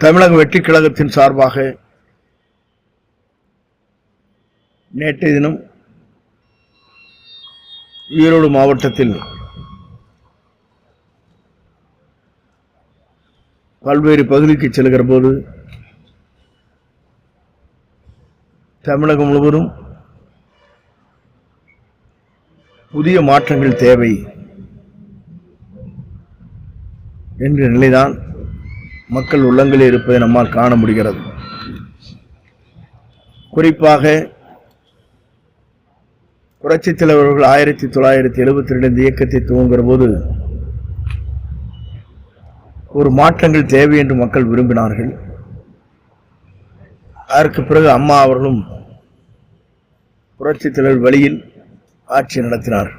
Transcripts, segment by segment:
தமிழக வெற்றி கழகத்தின் சார்பாக நேற்றைய தினம் ஈரோடு மாவட்டத்தில் பல்வேறு பகுதிக்கு செல்கிற போது தமிழகம் முழுவதும் புதிய மாற்றங்கள் தேவை என்ற நிலைதான் மக்கள் உள்ளங்களில் இருப்பதை நம்மால் காண முடிகிறது. குறிப்பாக புரட்சித் தலைவர்கள் 1972 இந்த இயக்கத்தை துவங்குகிற போது ஒரு மாற்றங்கள் தேவை என்று மக்கள் விரும்பினார்கள். அதற்கு பிறகு அம்மா அவர்களும் புரட்சித் தலைவர் வழியில் ஆட்சி நடத்தினார்.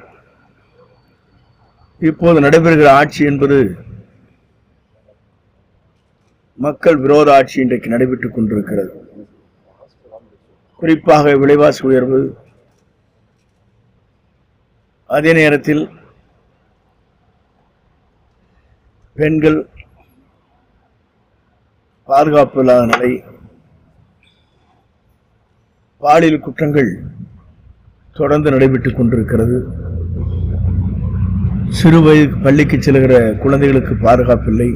இப்போது நடைபெறுகிற ஆட்சி என்பது மக்கள் விரோத ஆட்சி இன்றைக்கு நடைபெற்றுக் கொண்டிருக்கிறது. குறிப்பாக விலைவாசி உயர்வு, அதே நேரத்தில் பெண்கள் பாதுகாப்பு இல்லாத நிலை, பாலியல் குற்றங்கள் தொடர்ந்து நடைபெற்றுக் கொண்டிருக்கிறது. சிறு வயது பள்ளிக்கு செல்கிற குழந்தைகளுக்கு பாதுகாப்பில்லை.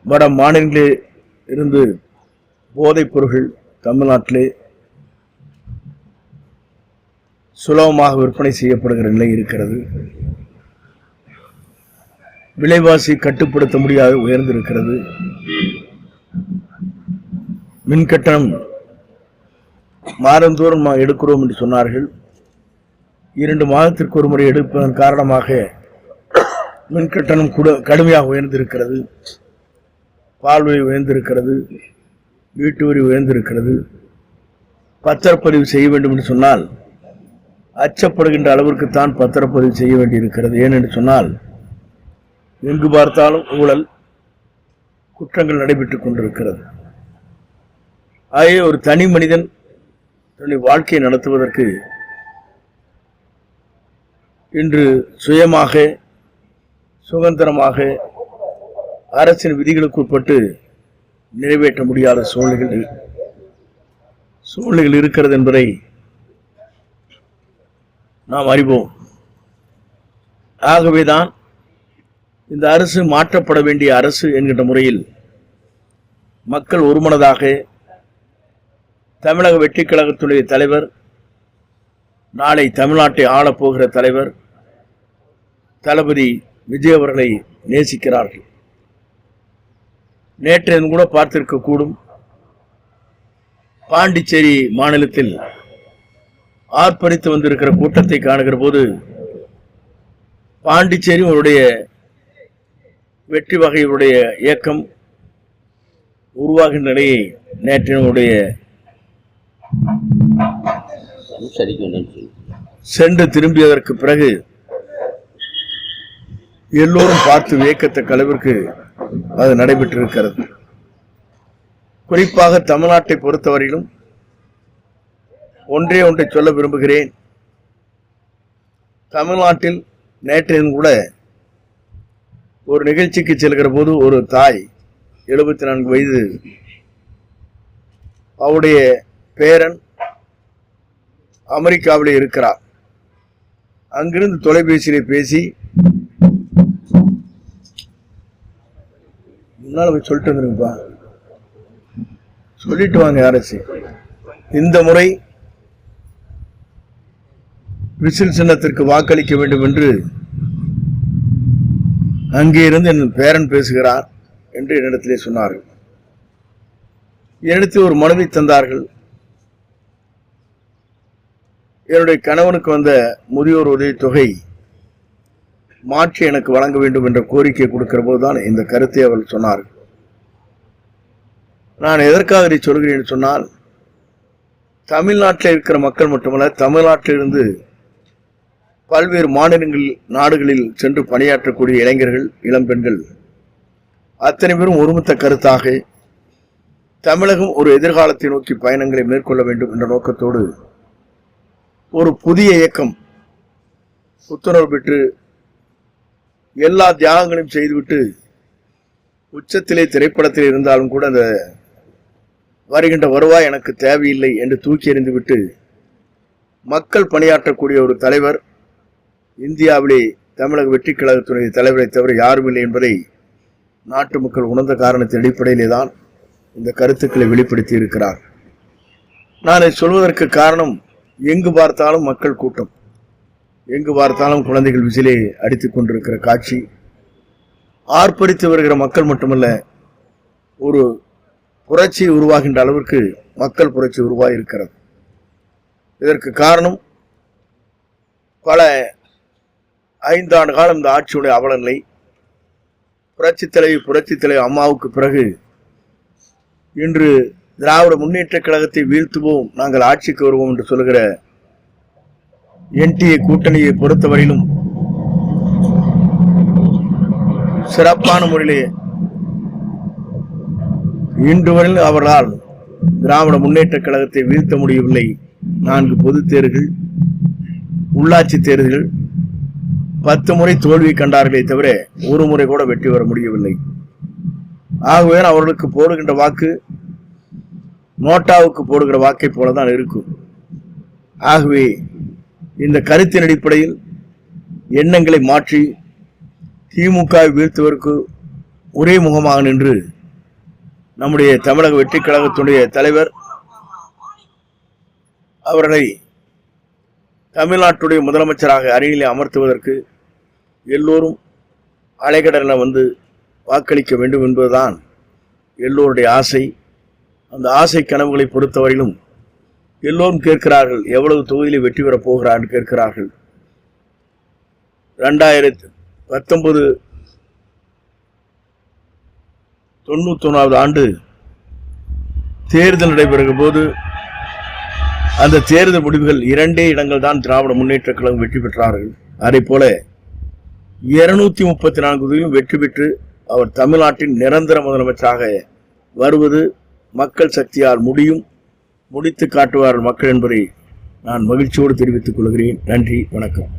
வட மாநிலங்களில் இருந்து போதைப் பொருட்கள் தமிழ்நாட்டிலே சுலபமாக விற்பனை செய்யப்படுகிற நிலை இருக்கிறது. விலைவாசி கட்டுப்படுத்த முடியாது உயர்ந்திருக்கிறது. மின் கட்டணம் மாதந்தோறும் எடுக்கிறோம் என்று சொன்னார்கள். 2 மாதத்திற்கு ஒரு முறை எடுப்பதன் காரணமாக மின் கட்டணம் கடுமையாக உயர்ந்திருக்கிறது. பால் வரி உயர்ந்திருக்கிறது, வீட்டு வரி உயர்ந்திருக்கிறது. பத்திரப்பதிவு செய்ய வேண்டும் என்று சொன்னால் அச்சப்படுகின்ற அளவிற்குத்தான் பத்திரப்பதிவு செய்ய வேண்டியிருக்கிறது. ஏனென்று சொன்னால் எங்கு பார்த்தாலும் ஊழல் குற்றங்கள் நடைபெற்றுக் கொண்டிருக்கிறது. ஆகவே ஒரு தனி மனிதன் தன்னுடைய வாழ்க்கையை நடத்துவதற்கு இன்று சுயமாக சுதந்திரமாக அரசின் விதிகளுக்கு உட்பட்டு நிறைவேற்ற முடியாத சூழ்நிலைகள் இருக்கிறது என்பதை நாம் அறிவோம். ஆகவேதான் இந்த அரசு மாற்றப்பட வேண்டிய அரசு என்கின்ற முறையில் மக்கள் ஒருமனதாக தமிழக வெற்றி கழகத்துடைய தலைவர், நாளை தமிழ்நாட்டை ஆளப்போகிற தலைவர் தளபதி விஜய் அவர்களை நேசிக்கிறார்கள். நேற்றைய கூட பார்த்திருக்க கூடும். பாண்டிச்சேரி மாநிலத்தில் ஆர்ப்பரித்து வந்திருக்கிற கூட்டத்தை காணுகிற போது பாண்டிச்சேரி அவருடைய வெற்றி வகையுடைய இயக்கம் உருவாகின்ற நிலையை நேற்றைய சென்று திரும்பியதற்கு பிறகு எல்லோரும் பார்த்து வியக்கத்தக்க அளவிற்கு அது நடைபெற்றிருக்கிறது. குறிப்பாக தமிழ்நாட்டை பொறுத்தவரையிலும் ஒன்றை சொல்ல விரும்புகிறேன். தமிழ்நாட்டில் நேற்றையும் கூட ஒரு நிகழ்ச்சிக்கு செல்கிற போது ஒரு தாய் 74 வயது, அவருடைய பேரன் அமெரிக்காவிலே இருக்கிறார். அங்கிருந்து தொலைபேசியிலே பேசி முன்னால போய் சொல்லிட்டு வந்துருங்கப்பா, சொல்லிட்டு வாங்க அரசு இந்த முறை விசில் சின்னத்திற்கு வாக்களிக்க வேண்டும் என்று அங்கே இருந்து என் பேரன் பேசுகிறார் என்று என்னிடத்திலே சொன்னார்கள். என்னிடத்தில் ஒரு மனுவை தந்தார்கள். என்னுடைய கணவனுக்கு வந்த முதியோர் உதவித்தொகை மாற்றி எனக்கு வழங்க வேண்டும் என்ற கோரிக்கை கொடுக்கிற போதுதான் இந்த கருத்தை அவர்கள் சொன்னார்கள். நான் எதற்காக இதை சொல்கிறேன் சொன்னால், தமிழ்நாட்டில் இருக்கிற மக்கள் மட்டுமல்ல, தமிழ்நாட்டிலிருந்து பல்வேறு நாடுகளில் சென்று பணியாற்றக்கூடிய இளைஞர்கள், இளம்பெண்கள் அத்தனை பேரும் ஒருமித்த கருத்தாக தமிழகம் ஒரு எதிர்காலத்தை நோக்கி பயணங்களை மேற்கொள்ள வேண்டும் என்ற நோக்கத்தோடு ஒரு புதிய இயக்கம் புத்துணர்வு பெற்று எல்லா தியாகங்களையும் செய்துவிட்டு உச்சத்திலே திரைப்படத்தில் இருந்தாலும் கூட அந்த வருகின்ற வருவாய் எனக்கு தேவையில்லை என்று தூக்கி எறிந்துவிட்டு மக்கள் பணியாற்றக்கூடிய ஒரு தலைவர் இந்தியாவிலே தமிழக வெற்றி கழகத்துடைய தலைவரை தவிர யாரும் இல்லை என்பதை நாட்டு மக்கள் உணர்ந்த காரணத்தின் அடிப்படையிலே தான் இந்த கருத்துக்களை வெளிப்படுத்தி இருக்கிறார். நான் இதை சொல்வதற்கு காரணம், எங்கு பார்த்தாலும் மக்கள் கூட்டம், எங்கு பார்த்தாலும் குழந்தைகள் விசிலே அடித்துக் கொண்டிருக்கிற காட்சி, ஆர்ப்பரித்து வருகிற மக்கள் மட்டுமல்ல, ஒரு புரட்சி உருவாகின்ற அளவிற்கு மக்கள் புரட்சி உருவாகி இருக்கிறது. இதற்கு காரணம் பல 5 ஆண்டு காலம் இந்த ஆட்சியுடைய அவலநிலை. புரட்சி தலைவி அம்மாவுக்கு பிறகு இன்று திராவிட முன்னேற்ற கழகத்தை வீழ்த்துவோம், நாங்கள் ஆட்சிக்கு வருவோம் என்று சொல்லுகிற என்டிஏ கூட்டணியை பொறுத்தவரையிலும் சிறப்பான முறையிலே இன்று வரையில் அவர்களால் திராவிட முன்னேற்ற கழகத்தை வீழ்த்த முடியவில்லை. 4 பொது தேர்தல்கள், உள்ளாட்சி தேர்தல்கள் 10 முறை தோல்வி கண்டார்களே தவிர ஒரு முறை கூட வெற்றி பெற முடியவில்லை. ஆகவே அவர்களுக்கு போடுகின்ற வாக்கு நோட்டாவுக்கு போடுகிற வாக்கை போலதான் இருக்கும். ஆகவே இந்த கருத்தின் அடிப்படையில் எண்ணங்களை மாற்றி திமுக வீழ்த்துவதற்கு ஒரே முகமாக நின்று நம்முடைய தமிழக வெற்றி கழகத்துடைய தலைவர் அவர்களை தமிழ்நாட்டுடைய முதலமைச்சராக அருகிலே அமர்த்துவதற்கு எல்லோரும் அலைகடல வந்து வாக்களிக்க வேண்டும் என்பதுதான் எல்லோருடைய ஆசை. அந்த ஆசை கனவுகளை பொறுத்தவரையிலும் எல்லோரும் கேட்கிறார்கள், எவ்வளவு தொகுதியில் வெற்றி பெறப் போகிறார் என்று கேட்கிறார்கள். 2019 91வது ஆண்டு தேர்தல் நடைபெறுகிற போது அந்த தேர்தல் முடிவுகள் 2 இடங்கள் தான் திராவிட முன்னேற்ற கழகம் வெற்றி பெற்றார்கள். அதே போல 234 தொகுதியிலும் வெற்றி பெற்று அவர் தமிழ்நாட்டின் நிரந்தர முதலமைச்சராக வருவது மக்கள் சக்தியால் முடியும், முடித்து காட்டுவார்கள் மக்கள் என்பதை நான் மகிழ்ச்சியோடு தெரிவித்துக் கொள்கிறேன். நன்றி, வணக்கம்.